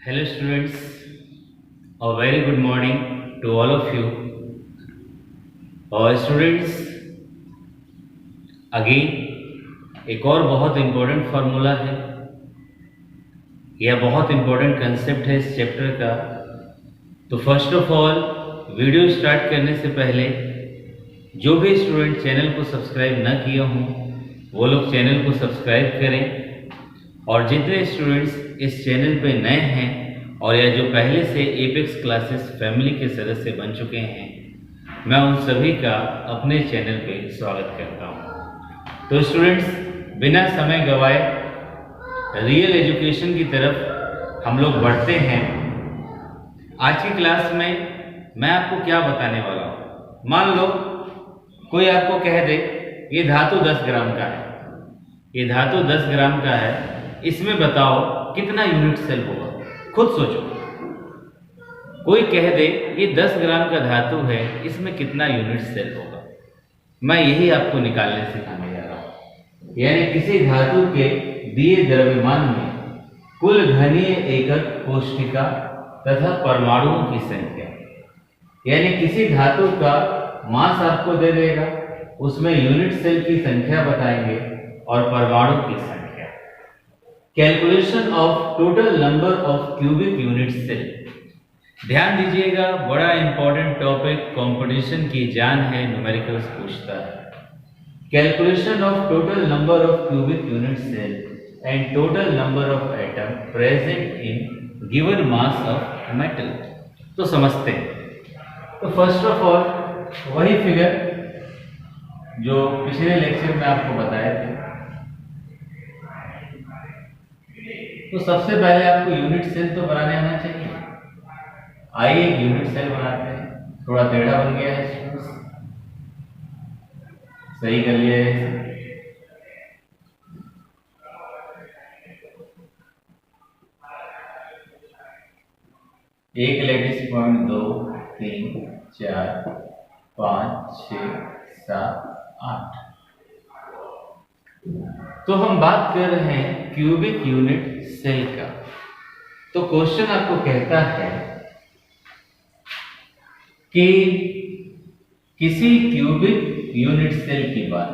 Hello students, a very good morning to all of you. और students again एक और बहुत इम्पोर्टेंट फार्मूला है या बहुत इम्पोर्टेंट कंसेप्ट है इस चैप्टर का। तो first of all video start करने से पहले जो भी स्टूडेंट चैनल को सब्सक्राइब ना किया हों वो लोग चैनल को सब्सक्राइब करें, और जितने स्टूडेंट्स इस चैनल पे नए हैं और या जो पहले से एपेक्स क्लासेस फैमिली के सदस्य बन चुके हैं, मैं उन सभी का अपने चैनल पे स्वागत करता हूं। तो स्टूडेंट्स बिना समय गवाए रियल एजुकेशन की तरफ हम लोग बढ़ते हैं। आज की क्लास में मैं आपको क्या बताने वाला हूं। मान लो कोई आपको कह दे ये धातु 10 ग्राम का है, ये धातु 10 ग्राम का है, इसमें बताओ कितना यूनिट सेल होगा। खुद सोचो, कोई कह दे ये 10 ग्राम का धातु है, इसमें कितना यूनिट सेल होगा। मैं यही आपको निकालने सिखाने जा रहा हूं। यानी किसी धातु के दिए द्रव्यमान में कुल घनीय एकक कोशिका तथा परमाणुओं की संख्या, यानी किसी धातु का मास आपको दे देगा, उसमें यूनिट सेल की संख्या बताएंगे और परमाणु की संख्या। Calculation of total number of cubic unit cell. ध्यान दीजिएगा, बड़ा इंपॉर्टेंट टॉपिक, कंपटीशन की जान है, न्यूमेरिकल्स पूछता है। Calculation of total number of cubic unit cell and total number of atom present in given mass of metal. तो समझते हैं। तो फर्स्ट ऑफ ऑल वही फिगर जो पिछले लेक्चर में आपको बताए थे। तो सबसे पहले आपको यूनिट सेल तो बनाने आना चाहिए। आइए यूनिट सेल बनाते हैं। थोड़ा टेढ़ा बन गया है, सही कर लिया है। एक लैटिस पॉइंट 2 3 4 5 6 7 8। तो हम बात कर रहे हैं क्यूबिक यूनिट सेल का। तो क्वेश्चन आपको कहता है कि किसी क्यूबिक यूनिट सेल की बात।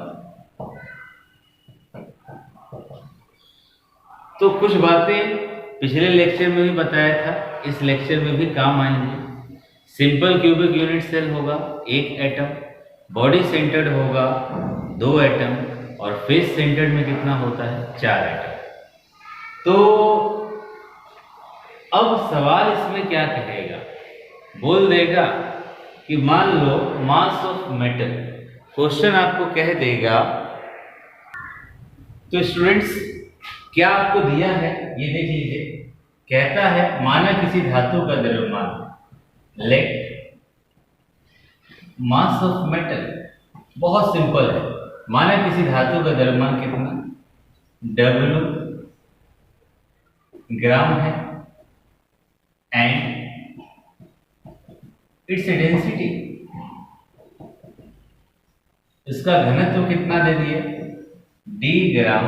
तो कुछ बातें पिछले लेक्चर में भी बताया था, इस लेक्चर में भी काम आएंगे। सिंपल क्यूबिक यूनिट सेल होगा 1 एटम, बॉडी सेंटर्ड होगा 2 एटम, और फेस सेंटर्ड में कितना होता है 4 एटम। तो अब सवाल इसमें क्या कहेगा, बोल देगा कि मान लो मास ऑफ मेटल। क्वेश्चन आपको कह देगा। तो स्टूडेंट्स क्या आपको दिया है ये देख लीजिए। कहता है माना किसी धातु का द्रव्यमान, लेट मास ऑफ मेटल। बहुत सिंपल है। माना किसी धातु का द्रव्यमान कितना W ग्राम है एंड इट्स डेंसिटी, इसका घनत्व कितना दे दिए D ग्राम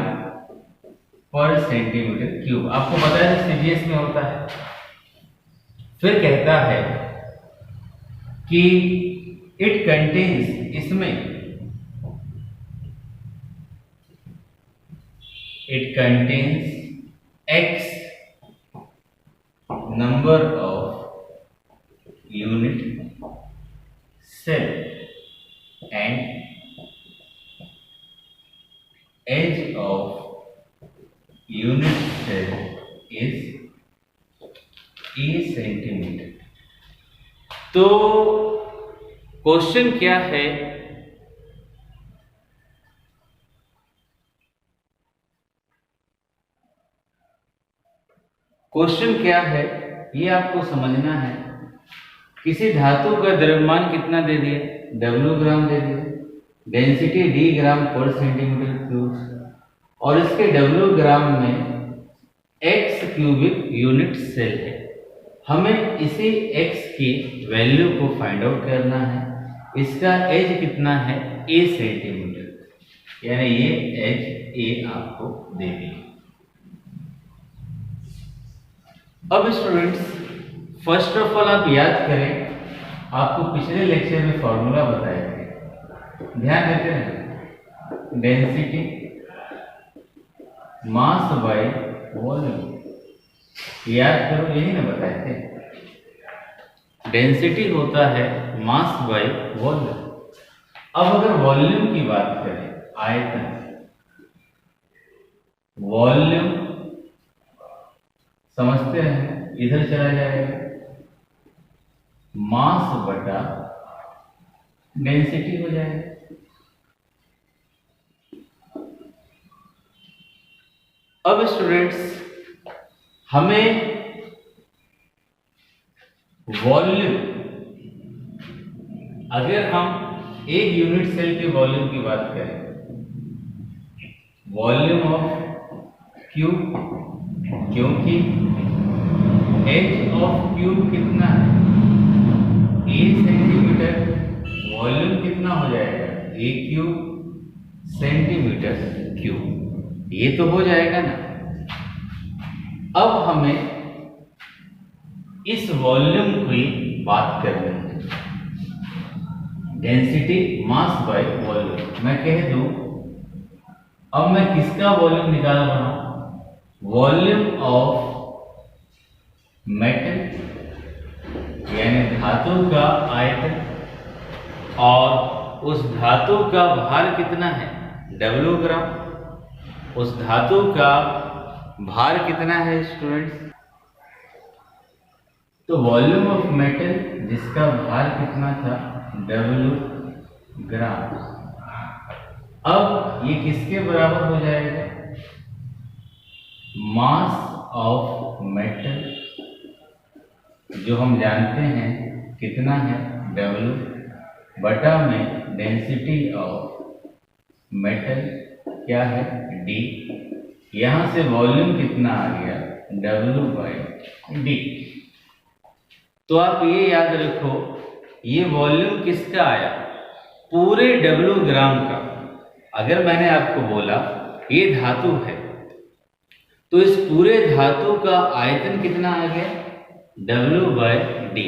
पर सेंटीमीटर क्यूब। आपको पता है सीजीएस में होता है। फिर कहता है कि इट कंटेन्स, इसमें it contains X number of unit cell and edge of unit cell is a centimetre. तो क्वेश्चन क्या है, क्वेश्चन क्या है ये आपको समझना है। किसी धातु का द्रव्यमान कितना दे दिया, W ग्राम दे दिया, डेंसिटी D ग्राम पर सेंटीमीटर क्यूब, और इसके W ग्राम में X क्यूबिक यूनिट सेल है। हमें इसी X की वैल्यू को फाइंड आउट करना है। इसका एज कितना है A सेंटीमीटर, यानी ये एज A आपको दे दिया। अब स्टूडेंट्स फर्स्ट ऑफ ऑल आप याद करें, आपको पिछले लेक्चर में फॉर्मूला बताए थे, ध्यान देते हैं, डेंसिटी मास बाय वॉल्यूम, याद करो, यही ना बताए थे। डेंसिटी होता है मास बाय वॉल्यूम। अब अगर वॉल्यूम की बात करें, आयतन, वॉल्यूम समझते हैं, इधर चला जाएगा, मास बटा डेंसिटी हो जाएगा। अब स्टूडेंट्स हमें वॉल्यूम, अगर हम एक यूनिट सेल के वॉल्यूम की बात करें, वॉल्यूम ऑफ क्यूब, क्योंकि एच ऑफ क्यूब कितना है, ए सेंटीमीटर, वॉल्यूम कितना हो जाएगा, ए क्यूब सेंटीमीटर क्यूब, ये तो हो जाएगा ना। अब हमें इस वॉल्यूम की बात करनी है, डेंसिटी मास बाय वॉल्यूम। मैं कह दूं, अब मैं किसका वॉल्यूम निकाल रहा हूं, वॉल्यूम ऑफ मेटल, यानी धातु का आयतन, और उस धातु का भार कितना है, W ग्राम। उस धातु का भार कितना है स्टूडेंट्स, तो वॉल्यूम ऑफ मेटल जिसका भार कितना था, W ग्राम। अब ये किसके बराबर हो जाएगा, मास ऑफ मेटल, जो हम जानते हैं कितना है, W बटा में डेंसिटी ऑफ मेटल क्या है, D। यहां से वॉल्यूम कितना आ गया, W बाई D। तो आप ये याद रखो, ये वॉल्यूम किसका आया, पूरे W ग्राम का। अगर मैंने आपको बोला ये धातु है, तो इस पूरे धातु का आयतन कितना आ गया, W बाय D।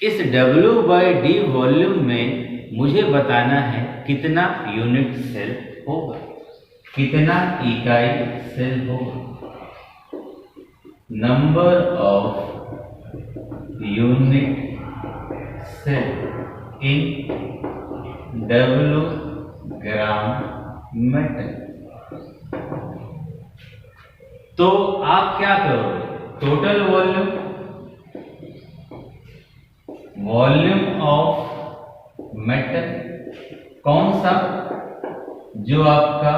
इस W बाय D वॉल्यूम में मुझे बताना है कितना यूनिट सेल होगा, कितना इकाई सेल होगा, number of unit cell in W gram metal. तो आप क्या करोगे, total volume, volume of metal, कौन सा, जो आपका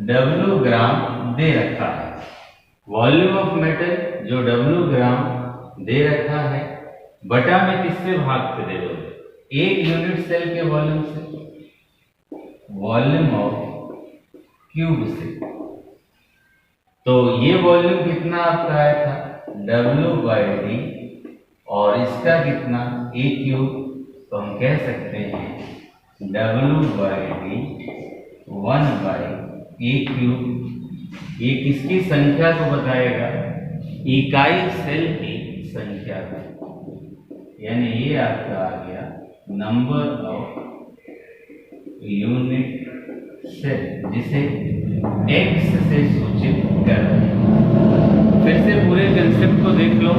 W ग्राम दे रखा है, वॉल्यूम ऑफ मेटल जो W ग्राम दे रखा है, बटा में किससे भाग के दे दोगे, एक यूनिट सेल के वॉल्यूम से, वॉल्यूम ऑफ क्यूब से। तो ये वॉल्यूम कितना आपका आया था, W बाई D, और इसका कितना, A क्यूब, तो हम कह सकते हैं W by D 1 by A cube. ये किसकी संख्या को बताएगा, इकाई सेल की संख्या को, यानी ये आपका आ गया नंबर ऑफ यूनिट सेल, जिसे X से सूचित कर रहे हैं। फिर से पूरे कंसेप्ट को देख लो,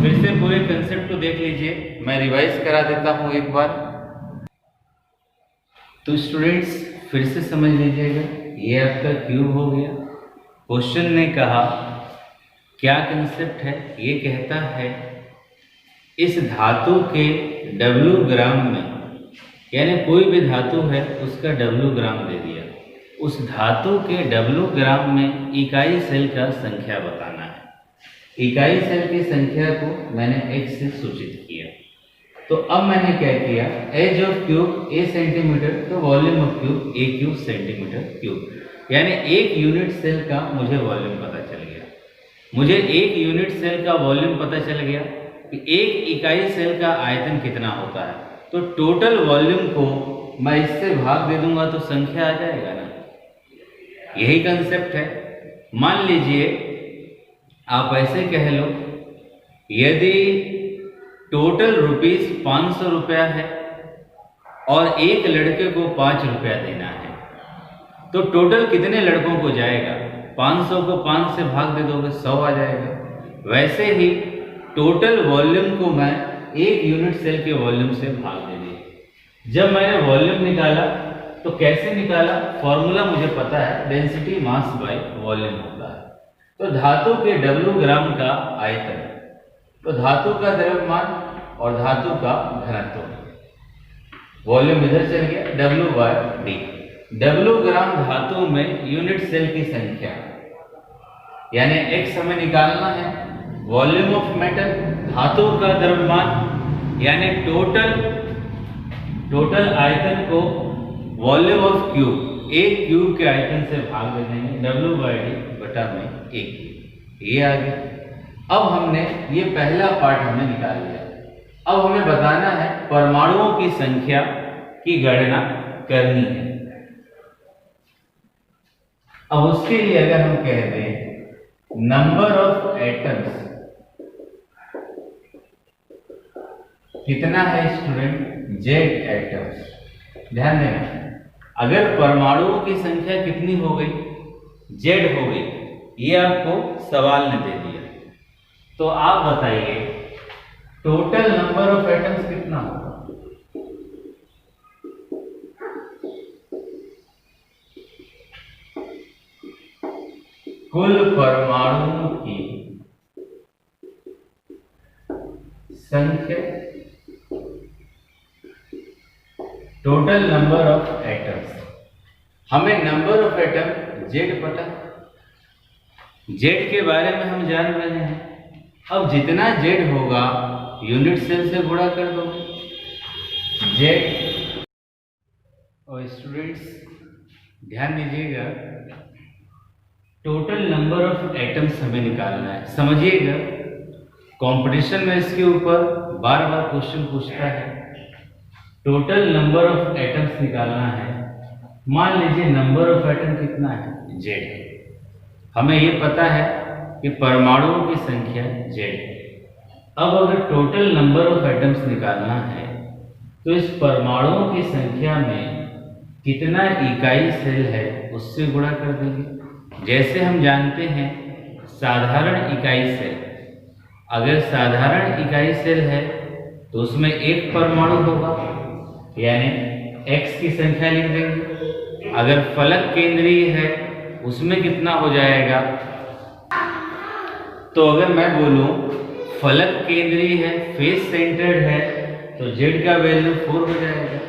फिर से पूरे कंसेप्ट को देख लीजिए, मैं रिवाइज करा देता हूं एक बार। तो स्टूडेंट्स फिर से समझ लीजिएगा, ये आपका क्यूब हो गया। क्वेश्चन ने कहा क्या कंसेप्ट है, ये कहता है इस धातु के W ग्राम में, यानी कोई भी धातु है उसका W ग्राम दे दिया, उस धातु के W ग्राम में इकाई सेल का संख्या बताना है। इकाई सेल की संख्या को मैंने X से सूचित किया। तो अब मैंने क्या किया, edge of cube A centimetre, तो volume of cube A cube centimetre cube, यानी एक यूनिट सेल का मुझे वॉल्यूम पता चल गया। मुझे एक यूनिट सेल का वॉल्यूम पता चल गया कि एक इकाई सेल का आयतन कितना होता है, तो टोटल वॉल्यूम को मैं इससे भाग दे दूंगा तो संख्या आ जाएगा ना। यही कंसेप्ट है। मान लीजिए आप ऐसे कह लो, यदि टोटल रुपीस 500 रुपया है और एक लड़के को 5 रुपया देना है, तो टोटल कितने लड़कों को जाएगा? 500 को 5 से भाग दे दोगे 100 आ जाएगा। वैसे ही टोटल वॉल्यूम को मैं एक यूनिट सेल के वॉल्यूम से भाग दे दिया। जब मैंने वॉल्यूम निकाला तो कैसे निकाला? फॉर्मूला मुझे पता है, डेंसिटी मास बाय वॉल्यूम होता है। तो धातु के W ग्राम का आयतन, तो धातु का द्रव्यमान और धातु का घनत्व, वॉल्यूम इधर चल गया, W/D। W ग्राम धातु में यूनिट सेल की संख्या, यानी x हमें निकालना है। वॉल्यूम ऑफ मेटल, धातु का द्रव्यमान, यानी टोटल आयतन को वॉल्यूम ऑफ क्यूब, एक क्यूब के आयतन से भाग दे देंगे, W/D बटा में एक। ये आ गया। अब हमने ये पहला पार्ट हमने निकाल लिया। अब हमें बताना है परमाणुओं की संख्या की गणना करनी है। अब उसके लिए अगर हम कह दें नंबर ऑफ एटम्स कितना है स्टूडेंट? Z atoms. ध्यान देना, अगर परमाणुओं की संख्या कितनी हो गई? Z हो गई, ये आपको सवाल ने दे दिया। तो आप बताइए टोटल नंबर ऑफ एटम्स कितना होगा? कुल परमाणुओं की संख्या, टोटल नंबर ऑफ एटम्स। हमें नंबर ऑफ एटम Z पता, Z के बारे में हम जान रहे हैं। अब जितना Z होगा यूनिट सेल से गुणा कर दो Z। और स्टूडेंट्स ध्यान दीजिएगा, टोटल नंबर ऑफ एटम्स हमें निकालना है। समझिएगा, कंपटीशन में इसके ऊपर बार बार क्वेश्चन पूछता है। टोटल नंबर ऑफ एटम्स निकालना है। मान लीजिए नंबर ऑफ एटम कितना है? Z है। हमें ये पता है कि परमाणुओं की संख्या Z है। अब अगर टोटल नंबर ऑफ एटम्स निकालना है तो इस परमाणुओं की संख्या में कितना इकाई सेल है उससे गुणा कर देंगे। जैसे हम जानते हैं साधारण इकाई सेल, अगर साधारण इकाई सेल है तो उसमें एक परमाणु होगा, यानी x की संख्या लिख देंगे। अगर फलक केंद्रीय है उसमें कितना हो जाएगा? तो अगर मैं बोलूं फलक केंद्रीय है, फेस सेंटर्ड है, तो Z का वैल्यू 4 हो जाएगा।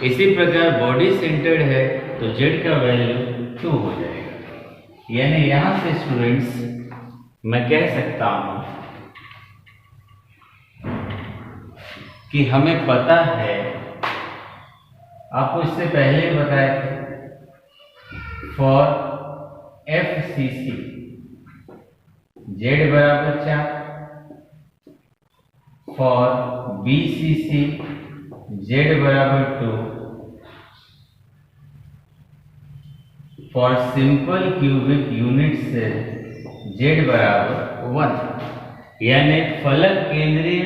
इसी प्रकार बॉडी सेंटर्ड है तो Z का वैल्यू 2 हो जाएगा। यानी यहां से स्टूडेंट्स मैं कह सकता हूं कि हमें पता है, आपको इससे पहले ही बताए थे, फॉर FCC Z बराबर 4, फॉर BCC Z बराबर 2, for simple cubic unit cell Z बराबर 1। यानी फलक केंद्रीय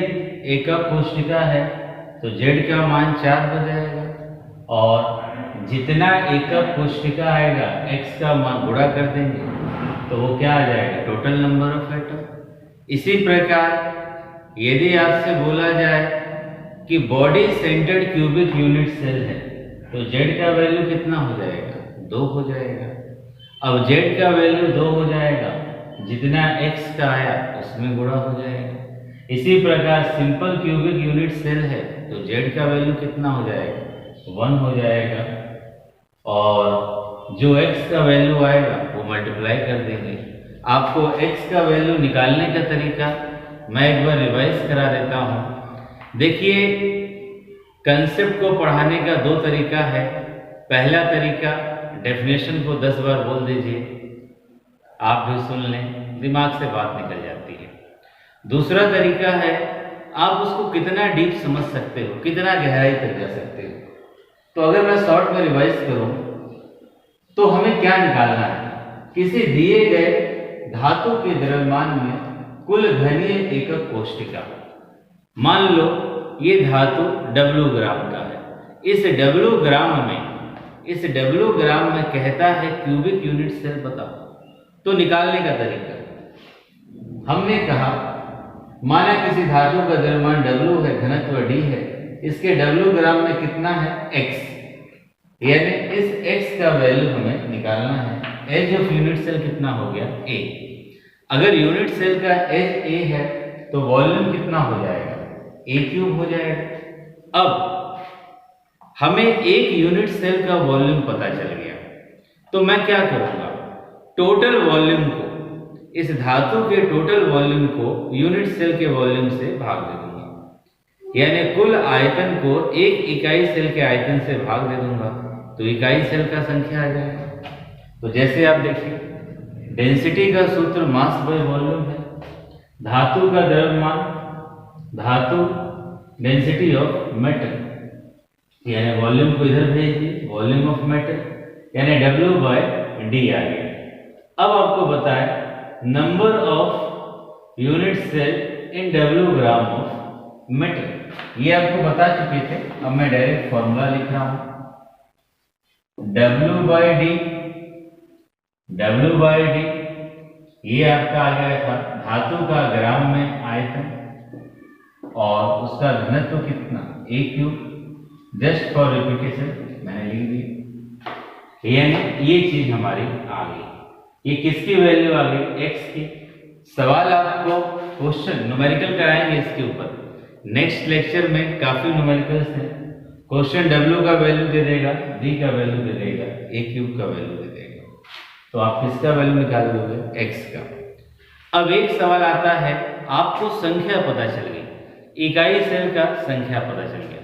एकक कोशिका है तो Z का मान 4 हो जाएगा, और जितना एकक कोशिका आएगा x का मान गुणा कर देंगे तो वो क्या आ जाएगा? Total number of atom. इसी प्रकार यदि आपसे बोला जाए कि body centred cubic unit cell है तो Z का वैल्यू कितना हो जाएगा? 2 हो जाएगा। अब Z का वैल्यू 2 हो जाएगा, जितना x का आया उसमें गुणा हो जाएगा। इसी प्रकार सिंपल क्यूबिक यूनिट सेल है तो Z का वैल्यू कितना हो जाएगा? 1 हो जाएगा, और जो x का वैल्यू आएगा वो मल्टीप्लाई कर देंगे। आपको x का वैल्यू निकालने का तरीका मैं एक बार रिवाइज करा देता हूँ। देखिए, कंसेप्ट को पढ़ाने का 2 तरीका है। पहला तरीका, डेफिनेशन को 10 बार बोल दीजिए, आप भी सुन लें, दिमाग से बात निकल जाती है। दूसरा तरीका है, आप उसको कितना डीप समझ सकते हो, कितना गहराई तक जा सकते हो। तो अगर मैं शॉर्ट में रिवाइज करूं तो हमें क्या निकालना है? किसी दिए गए धातु के द्रव्यमान में कुल घनीय एकक कोष्टिका। मान लो ये धातु W ग्राम का है। इस W ग्राम में कहता है क्यूबिक यूनिट सेल बताओ। तो निकालने का तरीका, हमने कहा माना किसी धातु का द्रव्यमान W है, घनत्व D है, इसके W ग्राम में कितना है X, यानी इस X का वैल्यू हमें निकालना है। एज ऑफ यूनिट सेल कितना हो गया A। अगर यूनिट सेल का एज A है तो वॉल्यूम कितना हो जाएगा, A³ हो जाएगा। अब हमें एक यूनिट सेल का वॉल्यूम पता चल गया, तो मैं क्या करूंगा, टोटल वॉल्यूम को, इस धातु के टोटल वॉल्यूम को यूनिट सेल के वॉल्यूम से भाग दे दूंगा, यानी कुल आयतन को एक इकाई सेल के आयतन से भाग दे दूंगा, तो इकाई सेल का संख्या आ जाएगा। तो जैसे आप देखिए, डेंसिटी का सूत्र मास बाय वॉल्यूम है। धातु का द्रव्यमान, धातु डेंसिटी ऑफ मेटल, यानी वॉल्यूम को इधर भेज दिए, वॉल्यूम ऑफ मेटल, यानी W/D आ गया। अब आपको बताएं number of unit cell in W gram of metal, ये आपको बता चुके थे। अब मैं डायरेक्ट फॉर्मूला लिख रहा हूं, W/D ये आपका आ गया था धातु का ग्राम में आयतन और उसका घनत्व कितना A³। जस्ट फॉर रिपीटेशन मैंने लिख दी, यानी ये चीज हमारी आ गई। ये किसकी वैल्यू आ गई, X की। सवाल आपको क्वेश्चन न्यूमेरिकल कराएंगे इसके ऊपर, नेक्स्ट लेक्चर में काफी न्यूमेरिकल्स हैं। क्वेश्चन W का वैल्यू दे देगा, D का वैल्यू दे देगा, A³ का वैल्यू दे देगा, तो आप किसका वैल्यू निकाल दोगे, X का। अब एक सवाल आता है, आपको संख्या पता चल गई, इकाई सेल का संख्या पता चल गया।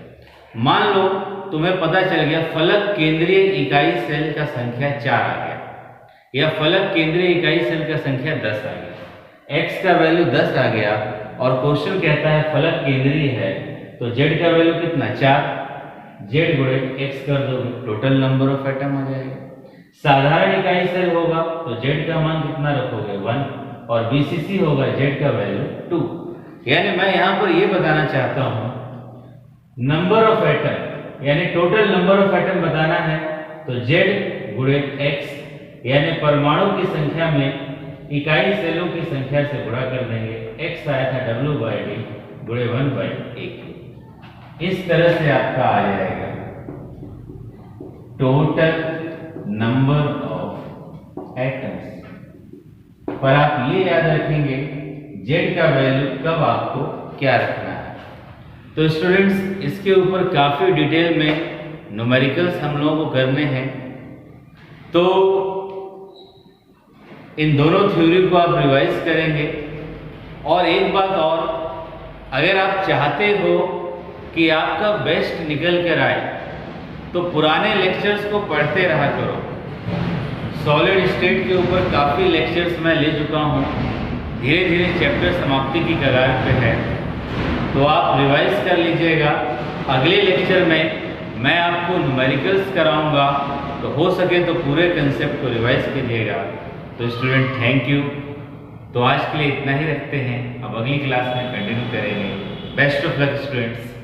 मान लो तुम्हें पता चल गया फलक केंद्रीय इकाई सेल का संख्या 4 आ गया, या फलक केंद्रीय इकाई सेल का संख्या 10 आ गया। X का वैल्यू 10 आ गया और क्वेश्चन कहता है फलक केंद्रीय है, तो Z का वैल्यू कितना 4, Z गुणे X कर दोगे, टोटल नंबर ऑफ एटम आ जाएगा। साधारण इकाई सेल होगा तो Z का मान कितना रखोगे 1, और BCC होगा Z का वैल्यू 2। यानी मैं यहाँ पर ये बताना चाहता हूँ, नंबर ऑफ एटम यानी टोटल नंबर ऑफ एटम बताना है तो Z गुणे X, यानी परमाणु की संख्या में इकाई सेलों की संख्या से गुणा कर देंगे। X आया था W/D गुणे 1/A³। इस तरह से आपका आ जाएगा टोटल नंबर ऑफ एटम्स। पर आप ये याद रखेंगे Z का वैल्यू कब आपको क्या रखना है। तो स्टूडेंट्स, इसके ऊपर काफी डिटेल में न्यूमेरिकल्स हम लोगों को करने हैं, तो इन दोनों थ्योरी को आप रिवाइज करेंगे। और एक बात और, अगर आप चाहते हो कि आपका बेस्ट निकल कर आए तो पुराने लेक्चर्स को पढ़ते रहा करो। सॉलिड स्टेट के ऊपर काफ़ी लेक्चर्स मैं ले चुका हूँ, धीरे धीरे चैप्टर समाप्ति की कगार पे है, तो आप रिवाइज कर लीजिएगा। अगले लेक्चर में मैं आपको न्यूमेरिकल्स कराऊंगा, तो हो सके तो पूरे कंसेप्ट को रिवाइज कीजिएगा। तो स्टूडेंट, थैंक यू। तो आज के लिए इतना ही रखते हैं, अब अगली क्लास में कंटिन्यू करेंगे। Best of luck students.